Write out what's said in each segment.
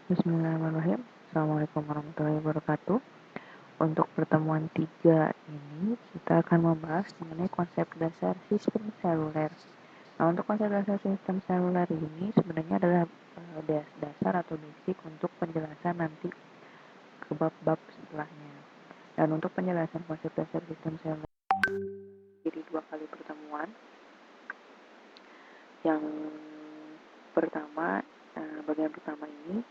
Bismillahirrahmanirrahim. Assalamualaikum warahmatullahi wabarakatuh. Untuk pertemuan 3 ini kita akan membahas mengenai konsep dasar sistem seluler. Nah, untuk konsep dasar sistem seluler ini sebenarnya adalah dasar atau basic untuk penjelasan nanti ke bab-bab setelahnya. Dan untuk penjelasan konsep dasar sistem seluler jadi 2 kali pertemuan. Yang pertama, bagian pertama ini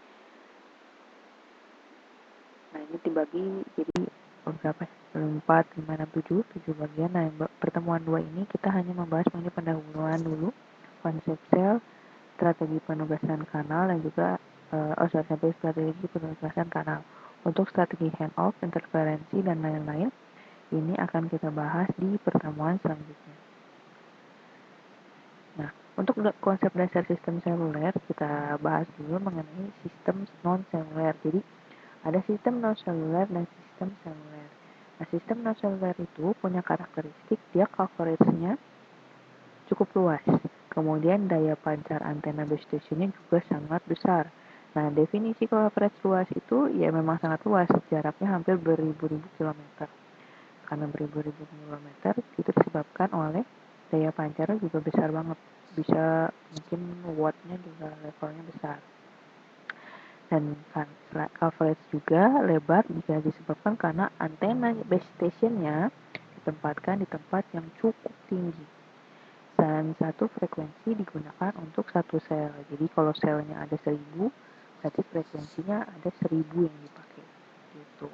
dibagi jadi beberapa 4, 5, 6, 7 bagian. Nah, pertemuan 2 ini kita hanya membahas mengenai pendahuluan dulu, konsep sel, strategi penugasan kanal, dan juga sampai strategi penugasan kanal. Untuk strategi handoff, interferensi, dan lain-lain, ini akan kita bahas di pertemuan selanjutnya. Nah, untuk konsep dasar sistem seluler, kita bahas dulu mengenai sistem non-seluler. Jadi, ada sistem non-seluler dan sistem seluler. Nah, sistem non-seluler itu punya karakteristik dia coverage-nya cukup luas. Kemudian daya pancar antena base stationnya juga sangat besar. Nah, definisi coverage luas itu ya memang sangat luas, jaraknya hampir beribu-ribu kilometer. Karena beribu-ribu kilometer itu disebabkan oleh daya pancarnya juga besar banget. Bisa mungkin wattnya juga levelnya besar. Dan coverage juga lebar bisa disebabkan karena antena base stationnya ditempatkan di tempat yang cukup tinggi. Dan satu frekuensi digunakan untuk satu sel. Jadi kalau selnya ada 1000, berarti frekuensinya ada 1000 yang dipakai. Gitu.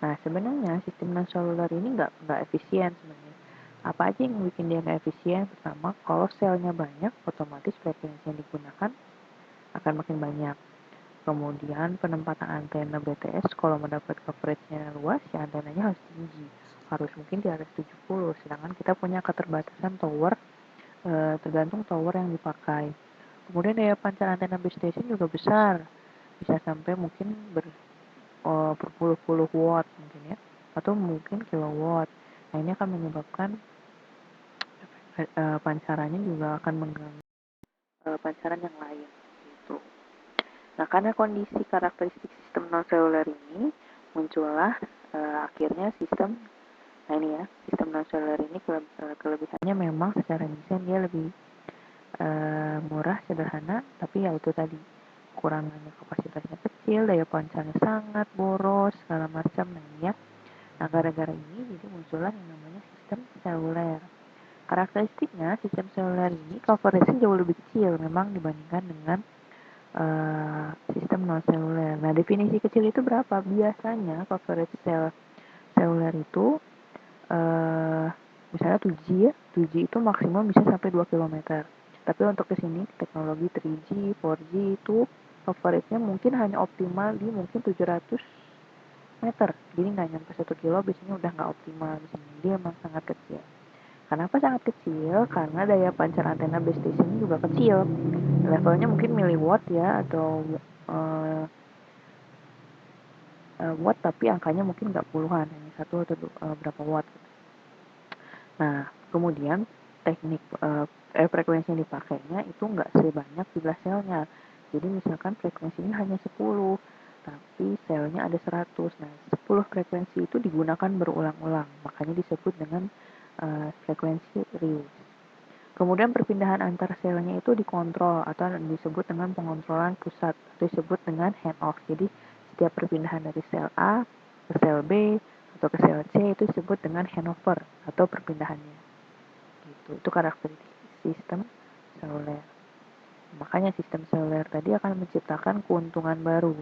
Nah, sebenarnya sistem non-seluler ini nggak efisien sebenarnya. Apa aja yang bikin dia nggak efisien? Pertama, kalau selnya banyak, otomatis frekuensi yang digunakan akan makin banyak. Kemudian penempatan antena BTS kalau mendapat coverage-nya luas, ya antenanya harus tinggi. Harus mungkin di atas 70, sedangkan kita punya keterbatasan tower, tergantung tower yang dipakai. Kemudian daya pancar antena base station juga besar, bisa sampai mungkin berpuluh-puluh watt mungkin ya, atau mungkin kilowatt. Nah, ini akan menyebabkan pancarannya juga akan mengganggu pancaran yang lain gitu. Nah, karena kondisi karakteristik sistem non-seluler ini, muncullah akhirnya sistem, nah ini ya, sistem non-seluler ini kelebihannya memang secara desain dia lebih murah, sederhana, tapi ya itu tadi, kurangannya kapasitasnya kecil, daya pancarnya sangat boros, segala macam, nah ini ya. Nah, gara-gara ini jadi muncullah yang namanya sistem seluler. Karakteristiknya, sistem seluler ini coverage-nya jauh lebih kecil memang dibandingkan dengan sistem non-seluler. Nah, definisi kecil itu berapa? Biasanya coverage seluler itu misalnya 2G ya, 2G itu maksimum bisa sampai 2 km. Tapi untuk kesini teknologi 3G, 4G itu coverage-nya mungkin hanya optimal di mungkin 700 meter. Jadi nggak nyampe 1 kilo, biasanya udah nggak optimal di sini. Dia emang sangat kecil. Kenapa sangat kecil? Karena daya pancar antena base station juga kecil. Levelnya mungkin miliwatt ya, atau watt, tapi angkanya mungkin nggak puluhan, hanya 1 atau berapa watt. Nah, kemudian teknik frekuensi yang dipakainya itu nggak sebanyak jumlah selnya. Jadi misalkan frekuensinya hanya 10, tapi selnya ada 100. Nah, 10 frekuensi itu digunakan berulang-ulang, makanya disebut dengan frekuensi reuse. Kemudian perpindahan antar selnya itu dikontrol atau disebut dengan pengontrolan pusat, atau disebut dengan handoff. Jadi setiap perpindahan dari sel A ke sel B atau ke sel C itu disebut dengan handover atau perpindahannya. Gitu. Itu karakteristik sistem seluler. Makanya sistem seluler tadi akan menciptakan keuntungan baru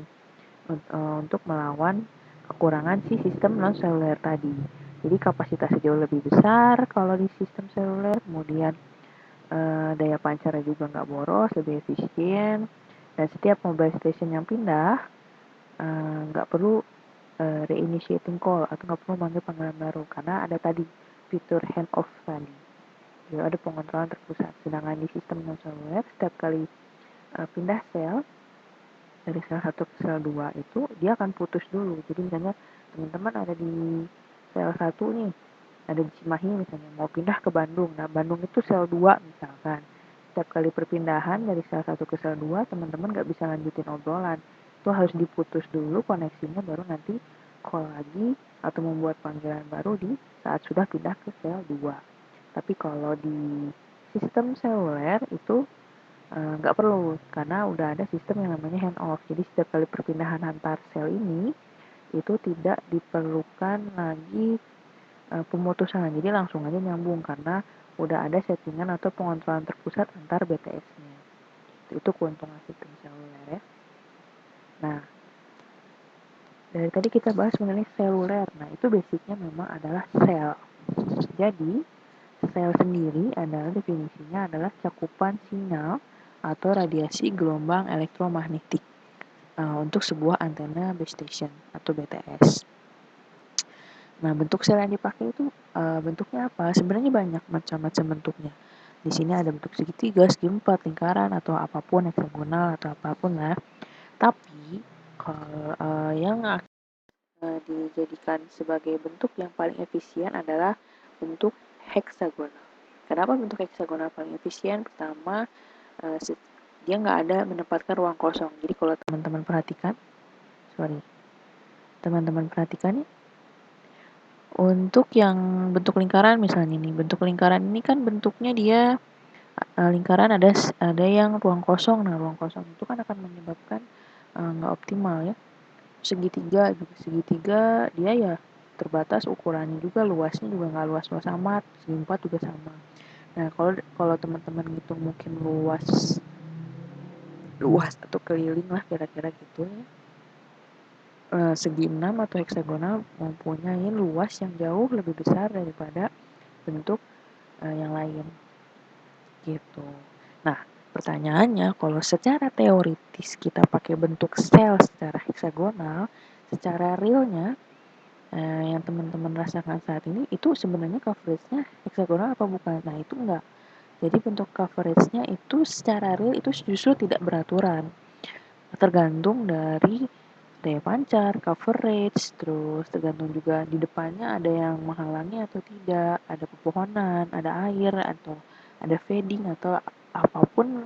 untuk melawan kekurangan si sistem non seluler tadi. Jadi kapasitasnya jauh lebih besar kalau di sistem seluler, kemudian daya pancarnya juga nggak boros, lebih efisien, dan setiap mobile station yang pindah nggak perlu reinitiating call atau nggak perlu manggil panggilan baru karena ada tadi fitur handoff tadi. Jadi ada pengontrolan terpusat. Sedangkan di sistem non-seluler setiap kali pindah sel dari sel 1 ke sel 2 itu dia akan putus dulu. Jadi misalnya teman-teman ada di sel 1 nih, ada di Cimahi misalnya, mau pindah ke Bandung. Nah, Bandung itu sel 2 misalkan. Setiap kali perpindahan dari sel 1 ke sel 2, teman-teman nggak bisa lanjutin obrolan. itu harus diputus dulu koneksinya, baru nanti call lagi atau membuat panggilan baru di saat sudah pindah ke sel 2. Tapi kalau di sistem seluler itu nggak perlu, karena udah ada sistem yang namanya handoff. Jadi setiap kali perpindahan antar sel ini itu tidak diperlukan lagi pemutusan, jadi langsung aja nyambung karena udah ada settingan atau pengontrolan terpusat antar BTS-nya. Itu keuntungan sistem seluler ya. Nah, dari tadi kita bahas mengenai seluler. Nah, itu basicnya memang adalah sel. Jadi, sel sendiri adalah definisinya adalah cakupan sinyal atau radiasi gelombang elektromagnetik untuk sebuah antena base station atau BTS. Nah, bentuk sel yang dipakai itu bentuknya apa? Sebenarnya banyak macam-macam bentuknya. Di sini ada bentuk segitiga, segi empat, lingkaran, atau apapun, heksagonal, atau apapun lah. Tapi, kalau yang dijadikan sebagai bentuk yang paling efisien adalah bentuk heksagonal. Kenapa bentuk heksagonal paling efisien? Pertama, dia nggak ada menempatkan ruang kosong. Jadi kalau teman-teman perhatikan, nih, untuk yang bentuk lingkaran misalnya nih, bentuk lingkaran ini kan bentuknya dia lingkaran ada yang ruang kosong. Nah, ruang kosong itu kan akan menyebabkan nggak optimal ya. Segitiga dia ya terbatas ukurannya juga, luasnya juga nggak luas-luas amat, segi empat juga sama. Nah, kalau teman-teman ngitung mungkin luas atau keliling lah kira-kira gitu ya. Segi 6 atau heksagonal mempunyai luas yang jauh lebih besar daripada bentuk yang lain gitu. Nah, pertanyaannya, kalau secara teoritis kita pakai bentuk sel secara heksagonal, secara realnya yang teman-teman rasakan saat ini itu sebenarnya coveragenya heksagonal apa bukan? Nah, itu enggak. Jadi bentuk coveragenya itu secara real itu justru tidak beraturan. Tergantung dari daya pancar, coverage, terus tergantung juga di depannya ada yang menghalangi atau tidak, ada pepohonan, ada air, atau ada fading, atau apapun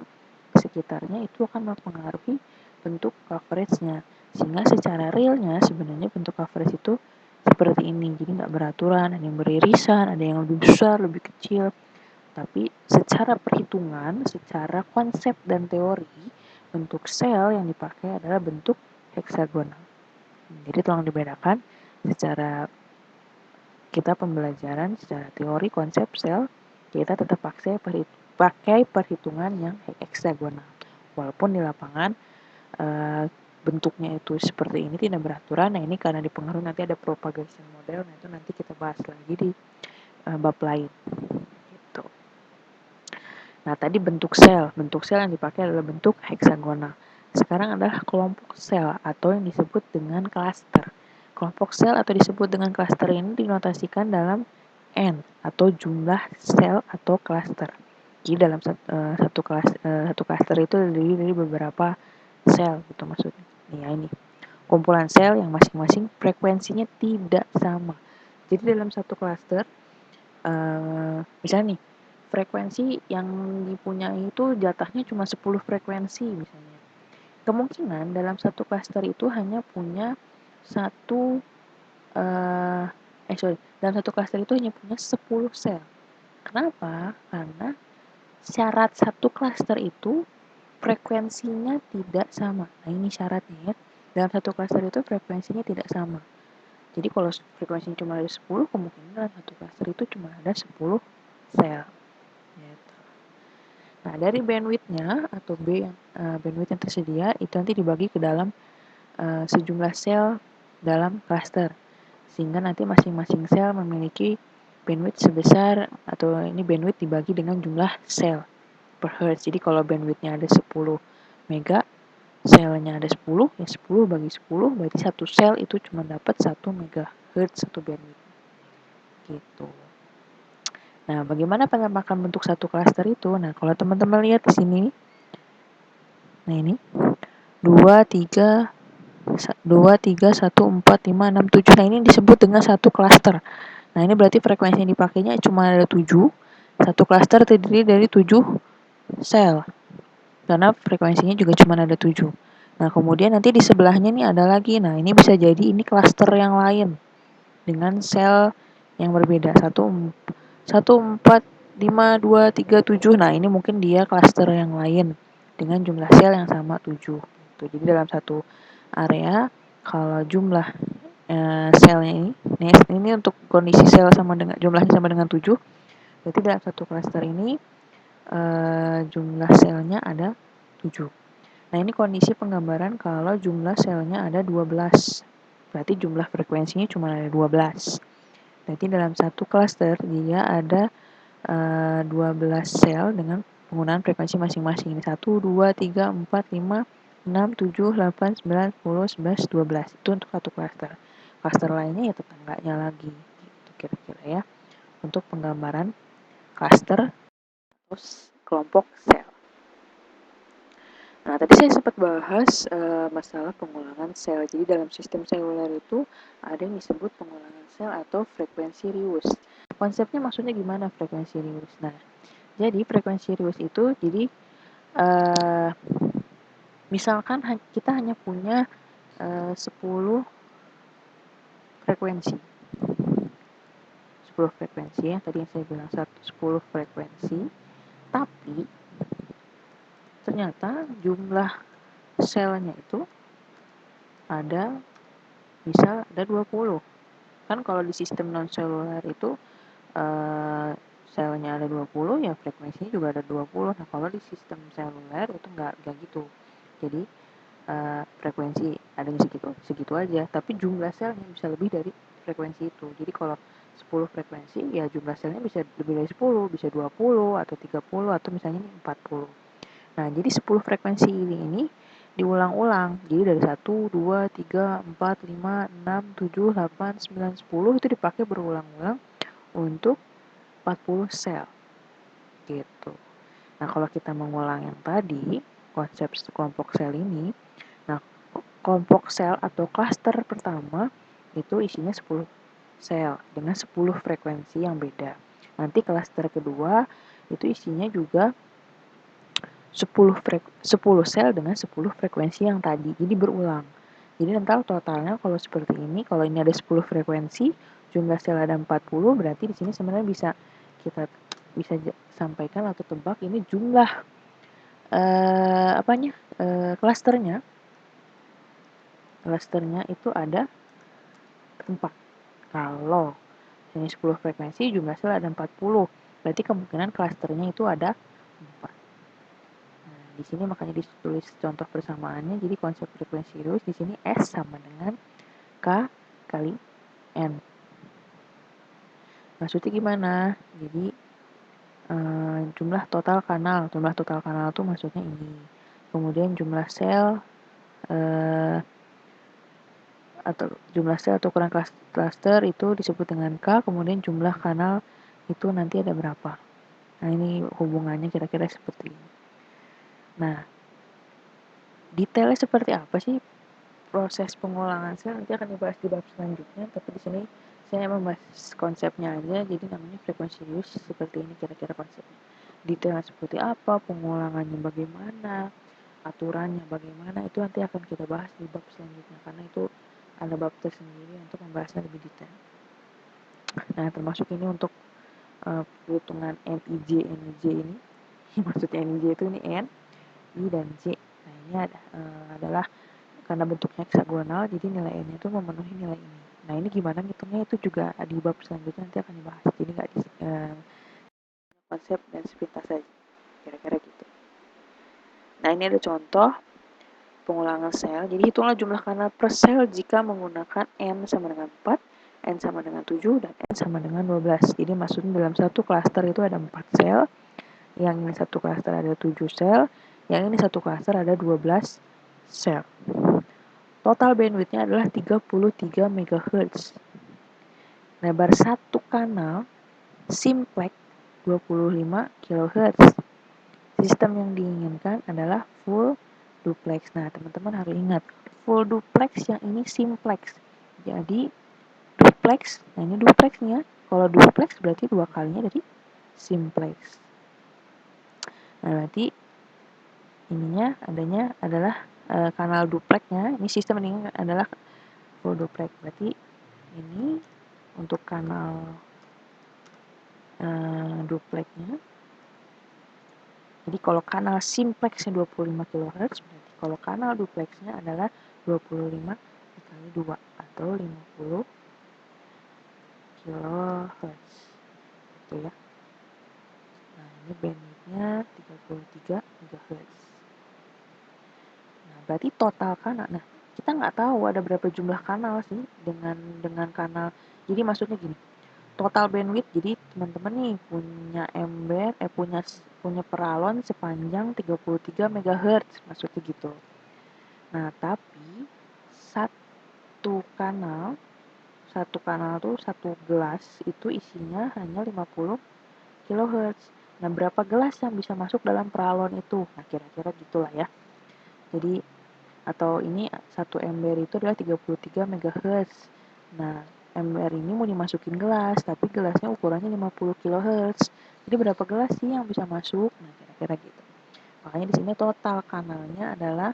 sekitarnya itu akan mempengaruhi bentuk coveragenya. Sehingga secara realnya sebenarnya bentuk coverage itu seperti ini, jadi nggak beraturan, ada yang beririsan, ada yang lebih besar, lebih kecil. Tapi secara perhitungan, secara konsep dan teori, bentuk sel yang dipakai adalah bentuk heksagonal. Jadi tolong dibedakan secara kita pembelajaran secara teori konsep sel, kita tetap pakai perhitungan yang heksagonal. Walaupun di lapangan bentuknya itu seperti ini tidak beraturan. Nah, ini karena dipengaruhi nanti ada propagation model. Nah, itu nanti kita bahas lagi di bab lain. Gitu. Nah, tadi bentuk sel yang dipakai adalah bentuk heksagonal. Sekarang adalah kelompok sel atau yang disebut dengan klaster. Kelompok sel atau disebut dengan klaster ini dinotasikan dalam N atau jumlah sel atau klaster. Jadi dalam satu klaster itu terdiri dari beberapa sel gitu maksudnya. Ya, ini kumpulan sel yang masing-masing frekuensinya tidak sama. Jadi dalam satu klaster misalnya nih, frekuensi yang dipunyai itu jatahnya cuma 10 frekuensi misalnya. Kemungkinan dalam satu klaster itu hanya punya dalam satu klaster itu hanya punya 10 sel. Kenapa? Karena syarat satu klaster itu frekuensinya tidak sama. Nah, ini syaratnya ya. Dalam satu klaster itu frekuensinya tidak sama. Jadi kalau frekuensinya cuma ada 10, kemungkinan dalam satu klaster itu cuma ada 10 sel. Gitu. Nah, dari bandwidth-nya atau bandwidth yang tersedia itu nanti dibagi ke dalam sejumlah sel dalam klaster. Sehingga nanti masing-masing sel memiliki bandwidth sebesar, atau ini bandwidth dibagi dengan jumlah sel per hertz. Jadi kalau bandwidth-nya ada 10 mega, selnya ada 10, ya 10 bagi 10, berarti satu sel itu cuma dapat 1 megahertz satu bandwidth. Gitu. Nah, bagaimana penampakan bentuk satu klaster itu? Nah, kalau teman-teman lihat di sini, nah ini 2, 3, 1, 4, 5, 6, 7. Nah, ini disebut dengan satu klaster. Nah, ini berarti frekuensi yang dipakainya cuma ada 7. Satu klaster terdiri dari 7 sel. Karena frekuensinya juga cuma ada 7. Nah, kemudian nanti di sebelahnya nih ada lagi. Nah, ini bisa jadi ini klaster yang lain dengan sel yang berbeda. 1, 4, 5, 2, 3, 7. Nah, ini mungkin dia klaster yang lain dengan jumlah sel yang sama 7. Gitu. Jadi dalam satu area kalau jumlah selnya ini untuk kondisi sel sama dengan jumlahnya sama dengan 7. Berarti dalam satu klaster ini jumlah selnya ada 7. Nah, ini kondisi penggambaran kalau jumlah selnya ada 12. Berarti jumlah frekuensinya cuma ada 12. Berarti dalam satu klaster dia ada 12 sel dengan penggunaan frekuensi masing-masing. Ini 1, 2, 3, 4, 5, 6, 7, 8, 9, 10, 11, 12. Itu untuk satu klaster. Klaster lainnya ya tetangganya lagi. Gitu kira-kira ya. Untuk penggambaran klaster terus kelompok sel. Nah, tadi saya sempat bahas masalah pengulangan sel. Jadi dalam sistem seluler itu ada yang disebut pengulangan sel atau frekuensi rius. Konsepnya maksudnya gimana frekuensi rius? Nah, jadi frekuensi rius itu jadi misalkan kita hanya punya 10 frekuensi. 10 frekuensi ya, tadi yang saya bilang 10 frekuensi. Tapi ternyata jumlah selnya itu ada bisa ada 20. Kan kalau di sistem non seluler itu selnya ada 20 ya frekuensinya juga ada 20. Nah, kalau di sistem seluler itu enggak gitu. Jadi frekuensi adanya segitu aja, tapi jumlah selnya bisa lebih dari frekuensi itu. Jadi kalau 10 frekuensi ya jumlah selnya bisa lebih dari 10, bisa 20 atau 30 atau misalnya 40. Nah, jadi 10 frekuensi ini diulang-ulang. Jadi dari 1, 2, 3, 4, 5, 6, 7, 8, 9, 10 itu dipakai berulang-ulang untuk 40 sel. Gitu. Nah, kalau kita mengulang yang tadi, konsep kelompok sel ini, nah, kelompok sel atau klaster pertama itu isinya 10 sel dengan 10 frekuensi yang beda. Nanti klaster kedua itu isinya juga 10 sel dengan 10 frekuensi yang tadi. Jadi berulang. Jadi nanti totalnya kalau seperti ini, kalau ini ada 10 frekuensi, jumlah sel ada 40, berarti di sini sebenarnya kita bisa sampaikan atau tebak ini jumlah klasternya. Klasternya itu ada 4. Kalau ini 10 frekuensi, jumlah sel ada 40. Berarti kemungkinan klasternya itu ada 4. Di sini makanya ditulis contoh persamaannya. Jadi konsep frekuensi rius di sini S sama dengan K kali N. Maksudnya gimana? Jadi jumlah total kanal. Jumlah total kanal itu maksudnya ini. Kemudian jumlah sel atau jumlah sel atau ukuran klaster itu disebut dengan K. Kemudian jumlah kanal itu nanti ada berapa. Nah, ini hubungannya kira-kira seperti ini. Nah, detailnya seperti apa sih proses pengulangan sel nanti akan dibahas di bab selanjutnya, tapi di sini saya membahas konsepnya aja. Jadi namanya frekuensi rius seperti ini kira-kira konsepnya. Detailnya seperti apa, pengulangannya bagaimana, aturannya bagaimana, itu nanti akan kita bahas di bab selanjutnya karena itu ada bab tersendiri untuk membahasnya lebih detail. Nah, termasuk ini untuk perhitungan NIJ ini maksudnya NIJ itu ini N, I, dan J. Nah, ini adalah karena bentuknya heksagonal, jadi nilai N itu memenuhi nilai ini. Nah, ini gimana ngitungnya itu juga di bab selanjutnya nanti akan dibahas. Jadi nggak konsep dan sepintas saja, kira-kira gitu. Nah, ini ada contoh pengulangan sel. Jadi hitunglah jumlah kanal per sel jika menggunakan N sama dengan 4, N sama dengan 7, dan N sama dengan 12. Jadi maksudnya dalam satu klaster itu ada 4 sel, yang ini satu klaster ada 7 sel, yang ini satu klaster ada 12 sel. Total bandwidth-nya adalah 33 MHz. Lebar satu kanal simplex 25 kHz. Sistem yang diinginkan adalah full duplex. Nah, teman-teman harus ingat, full duplex yang ini simplex. Jadi duplex, nah ini duplexnya. Kalau duplex berarti 2 kalinya dari simplex. Nah, berarti ininya adanya adalah kanal dupleknya, ini sistem ini adalah full duplek. Berarti ini untuk kanal dupleknya. Jadi kalau kanal simpleksnya 25 kHz, berarti kalau kanal dupleksnya adalah 25 dikali 2 atau 50 kHz. Gitu ya. Nah, ini bandwidthnya 33 MHz. Nah, berarti total kanal. Nah, kita nggak tahu ada berapa jumlah kanal sih dengan kanal. Jadi maksudnya gini, total bandwidth. Jadi teman-teman nih punya punya peralon sepanjang 33 MHz, maksudnya gitu. Nah, tapi kanal satu kanal tuh satu gelas itu isinya hanya 50 kHz. Nah, berapa gelas yang bisa masuk dalam peralon itu? Nah, kira-kira gitulah ya. Jadi atau ini satu ember itu adalah 33 MHz. Nah, ember ini mau dimasukin gelas, tapi gelasnya ukurannya 50 kHz. Jadi berapa gelas sih yang bisa masuk? Nah, kira-kira gitu. Makanya di sini total kanalnya adalah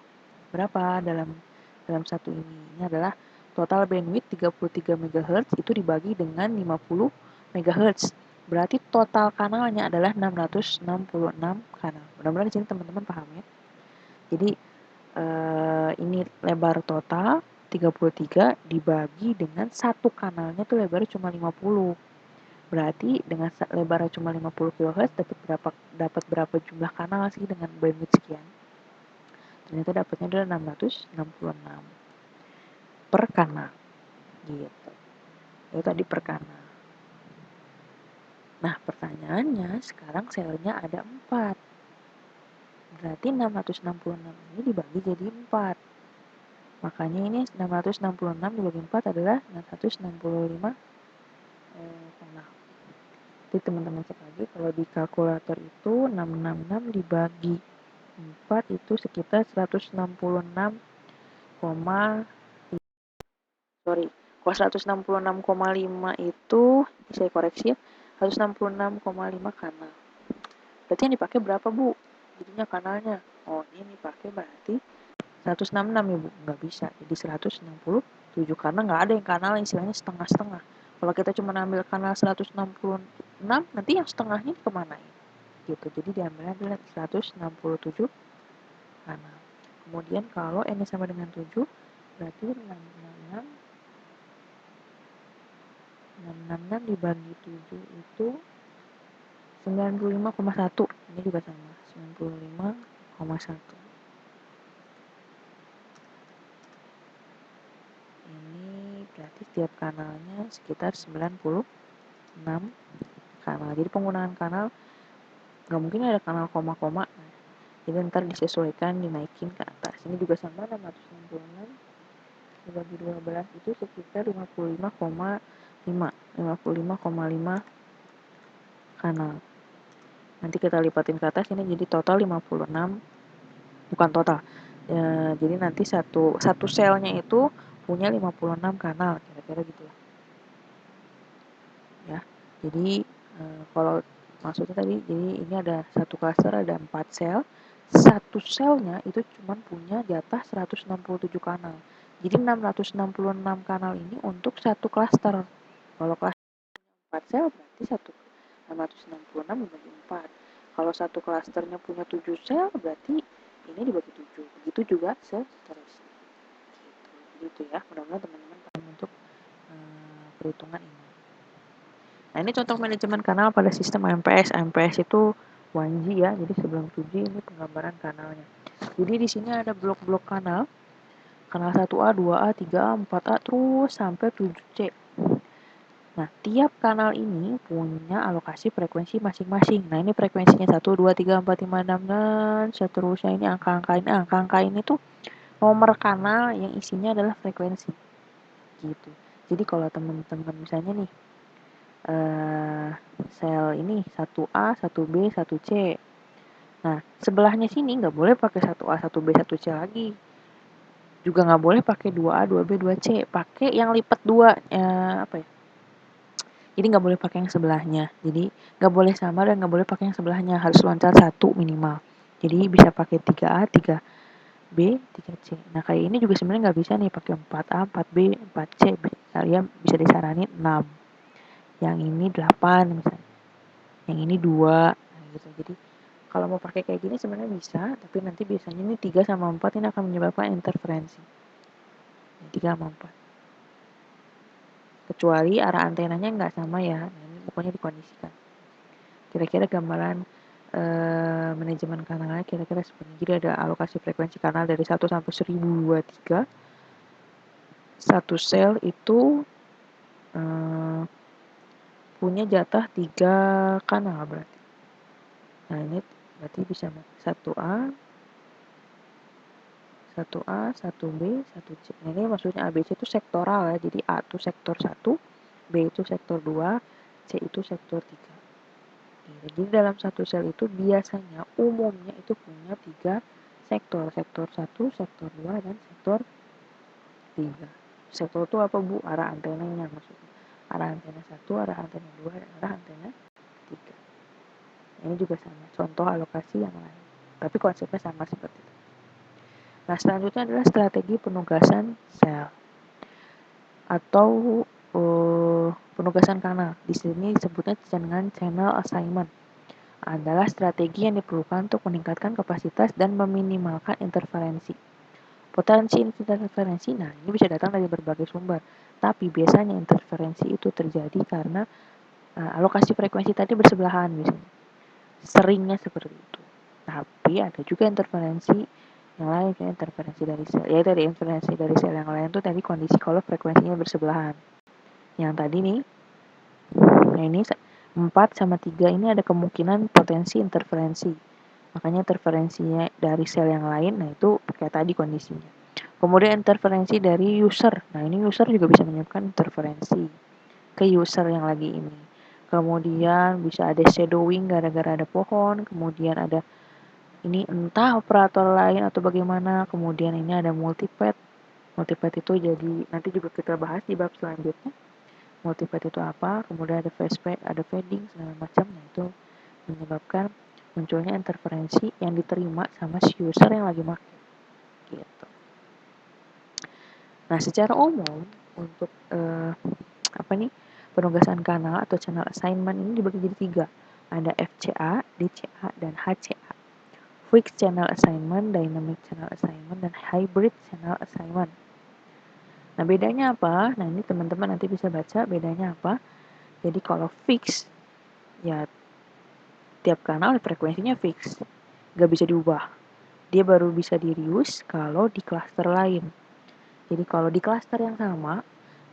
berapa dalam satu ini? Ini adalah total bandwidth 33 MHz itu dibagi dengan 50 MHz. Berarti total kanalnya adalah 666 kanal. Mudah-mudahan di sini teman-teman paham ya. Jadi ini lebar total 33 dibagi dengan satu kanalnya tuh lebarnya cuma 50. Berarti dengan lebarnya cuma 50 kHz dapat berapa jumlah kanal sih dengan bandwidth sekian? Ternyata dapatnya adalah 666 per kanal. Gitu. Itu tadi per kanal. Nah, pertanyaannya sekarang selnya ada 4. Berarti 666 ini dibagi jadi 4. Makanya ini 666 dibagi 4 adalah 665 kanal. Jadi teman-teman cek lagi, kalau di kalkulator itu 666 dibagi 4 itu sekitar 166, sorry, kalau 166,5 itu, saya koreksi ya, 166,5 kanal. Berarti yang dipakai berapa, Bu? Jadinya kanalnya. Oh, ini dipakai berarti 166 ya, Bu. Nggak bisa. Jadi 167 karena nggak ada yang kanal istilahnya setengah-setengah. Kalau kita cuma ambil kanal 166, nanti yang setengahnya kemana ya? Gitu. Jadi diambilnya adalah 167 kanal. Kemudian kalau n sama dengan 7, berarti 666 dibagi 7 itu 95,1. Ini juga sama, 95,1. Ini berarti setiap kanalnya sekitar 96 kanal. Jadi penggunaan kanal nggak mungkin ada kanal koma-koma. Jadi ntar disesuaikan, dinaikin ke atas. Ini juga sama, 666 dibagi 12 itu sekitar 55,5 kanal. Nanti kita lipatin ke atas, ini jadi total 56, bukan total. Jadi nanti satu selnya itu punya 56 kanal, kira-kira gitu ya. Ya. Jadi kalau maksudnya tadi, jadi ini ada satu cluster ada 4 sel. Satu selnya itu cuma punya jatah 167 kanal. Jadi 666 kanal ini untuk satu cluster. Kalau cluster 4 sel berarti 666 dibagi 4. Kalau satu klasternya punya 7 sel berarti ini dibagi 7. Begitu juga seterusnya. Gitu ya. Mudah-mudahan teman-teman paham untuk perhitungan ini. Nah, ini contoh manajemen kanal pada sistem AMPS. AMPS itu 1G ya, jadi sebelum 2G ini penggambaran kanalnya. Jadi di sini ada blok-blok kanal. Kanal 1A, 2A, 3A, 4A, terus sampai 7C. Nah, tiap kanal ini punya alokasi frekuensi masing-masing. Nah, ini frekuensinya 1, 2, 3, 4, 5, 6, dan seterusnya. Ini angka-angka ini. Angka-angka ini tuh nomor kanal yang isinya adalah frekuensi. Gitu. Jadi kalau teman-teman misalnya nih, sel ini 1A, 1B, 1C. Nah, sebelahnya sini nggak boleh pakai 1A, 1B, 1C lagi. Juga nggak boleh pakai 2A, 2B, 2C. Pakai yang lipat 2. Apa ya? Jadi nggak boleh pakai yang sebelahnya. Jadi nggak boleh sama dan nggak boleh pakai yang sebelahnya. Harus loncat 1 minimal. Jadi bisa pakai 3A, 3 B, 3C. Nah, kayak ini juga sebenarnya nggak bisa nih pakai 4A, 4B, 4C. Kalian bisa disaranin 6. Yang ini 8 misalnya. Yang ini 2. Nah, gitu. Jadi, kalau mau pakai kayak gini sebenarnya bisa, tapi nanti biasanya ini 3 sama 4 ini akan menyebabkan interferensi. 3 sama 4. Kecuali arah antenanya nggak sama ya. Nah, ini pokoknya dikondisikan. Kira-kira gambaran manajemen kanalnya kira-kira seperti ini. Jadi ada alokasi frekuensi kanal dari 1 sampai 1023. Satu sel itu punya jatah 3 kanal berarti. Nah, ini berarti bisa 1A, 1A, 1B, 1C. Nah, ini maksudnya ABC itu sektoral ya. Jadi A itu sektor 1, B itu sektor 2, C itu sektor 3. Jadi dalam satu sel itu biasanya umumnya itu punya 3 sektor. Sektor 1, sektor 2, dan sektor 3. Sektor itu apa, Bu? Arah antenanya maksudnya. Arah antena 1, arah antena 2, dan arah antena 3. Ini juga sama, contoh alokasi yang lain. Tapi konsepnya sama seperti itu. Nah, selanjutnya adalah strategi penugasan sel atau penugasan kanal. Di sini disebutnya dengan channel assignment. Adalah strategi yang diperlukan untuk meningkatkan kapasitas dan meminimalkan interferensi. Potensi interferensi, nah ini bisa datang dari berbagai sumber. Tapi biasanya interferensi itu terjadi karena alokasi frekuensi tadi bersebelahan misalnya. Seringnya seperti itu. Tapi ada juga interferensi yang lain, kayak interferensi dari sel. Ya tadi interferensi dari sel yang lain tuh tadi kondisi kalau frekuensinya bersebelahan. Yang tadi nih, nah ini 4 sama 3 ini ada kemungkinan potensi interferensi. Makanya interferensinya dari sel yang lain, nah itu kayak tadi kondisinya. Kemudian interferensi dari user. Nah, ini user juga bisa menyebabkan interferensi ke user yang lagi ini. Kemudian bisa ada shadowing gara-gara ada pohon, kemudian ada ini entah operator lain atau bagaimana, kemudian ini ada multipath. Multipath itu jadi nanti juga kita bahas di bab selanjutnya. Multipath itu apa? Kemudian ada fastpath, ada fading segala macam. Nah, itu menyebabkan munculnya interferensi yang diterima sama si user yang lagi pakai gitu. Nah, secara umum untuk penugasan kanal atau channel assignment ini dibagi jadi 3. Ada FCA, DCA, dan HCA. Fixed channel assignment, dynamic channel assignment, dan hybrid channel assignment. Nah, bedanya apa? Nah, ini teman-teman nanti bisa baca bedanya apa. Jadi kalau fix ya tiap kanal frekuensinya fix, nggak bisa diubah. Dia baru bisa di-reuse kalau di cluster lain. Jadi kalau di cluster yang sama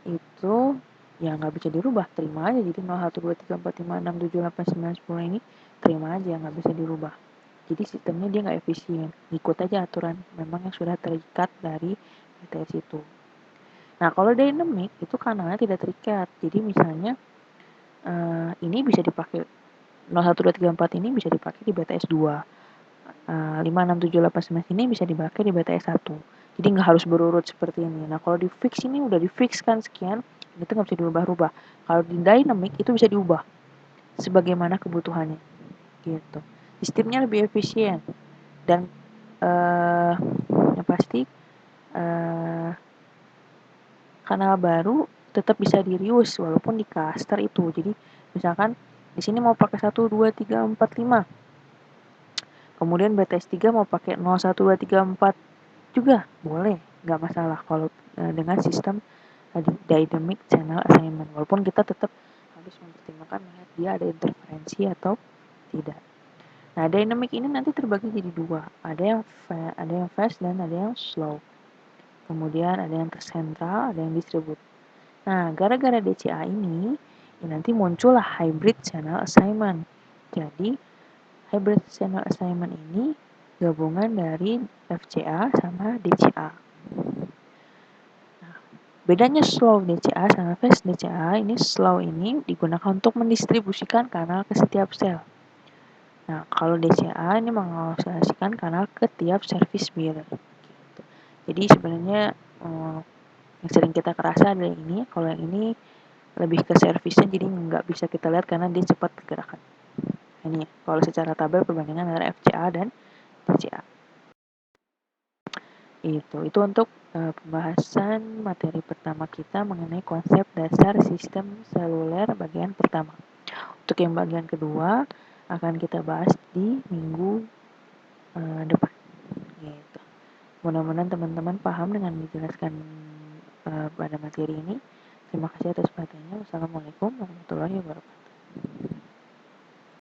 itu ya nggak bisa dirubah, terima aja. Jadi 0, 1, 2, 3, 4, 5, 6, 7, 8, 9, 10 ini terima aja, nggak bisa dirubah. Jadi sistemnya dia nggak efisien, ikut aja aturan memang yang sudah terikat dari BTS itu. Nah, kalau dynamic itu kanalnya tidak terikat. Jadi misalnya ini bisa dipakai 0, 1, 2, 3, 4 ini bisa dipakai di BTS 2. 5, 6, 7, 8, 9 ini bisa dipakai di BTS 1. Jadi nggak harus berurut seperti ini. Nah, kalau di fix ini udah di fix kan sekian, itu nggak bisa diubah-ubah. Kalau di dynamic itu bisa diubah sebagaimana kebutuhannya gitu. Sistemnya lebih efisien dan yang pasti kanal baru tetap bisa di-reuse walaupun di cluster itu. Jadi misalkan di sini mau pakai 1, 2, 3, 4, 5. Kemudian BTS 3 mau pakai 0, 1, 2, 3, 4 juga boleh, nggak masalah kalau dengan sistem tadi dynamic channel assignment. Walaupun kita tetap harus mempertimbangkan melihat dia ada interferensi atau tidak. Nah, dynamic ini nanti terbagi jadi 2. Ada yang fast dan ada yang slow. Kemudian ada yang tersentral, ada yang distribut. Nah, gara-gara DCA ini ya nanti muncullah hybrid channel assignment. Jadi, hybrid channel assignment ini gabungan dari FCA sama DCA. Nah, bedanya slow DCA sama fast DCA, ini slow ini digunakan untuk mendistribusikan kanal ke setiap sel. Nah, kalau DCA ini mengalokasikan kanal ke tiap service bearer. Gitu. Jadi sebenarnya yang sering kita kerasa adalah ini. Kalau yang ini lebih ke servisnya, jadi nggak bisa kita lihat karena dia cepat pergerakan. Ini kalau secara tabel perbandingan antara FCA dan DCA. Itu untuk pembahasan materi pertama kita mengenai konsep dasar sistem seluler bagian pertama. Untuk yang bagian kedua akan kita bahas di minggu depan. Gitu. Mudah-mudahan teman-teman paham dengan dijelaskan pada materi ini. Terima kasih atas perhatiannya. Wassalamualaikum warahmatullahi wabarakatuh.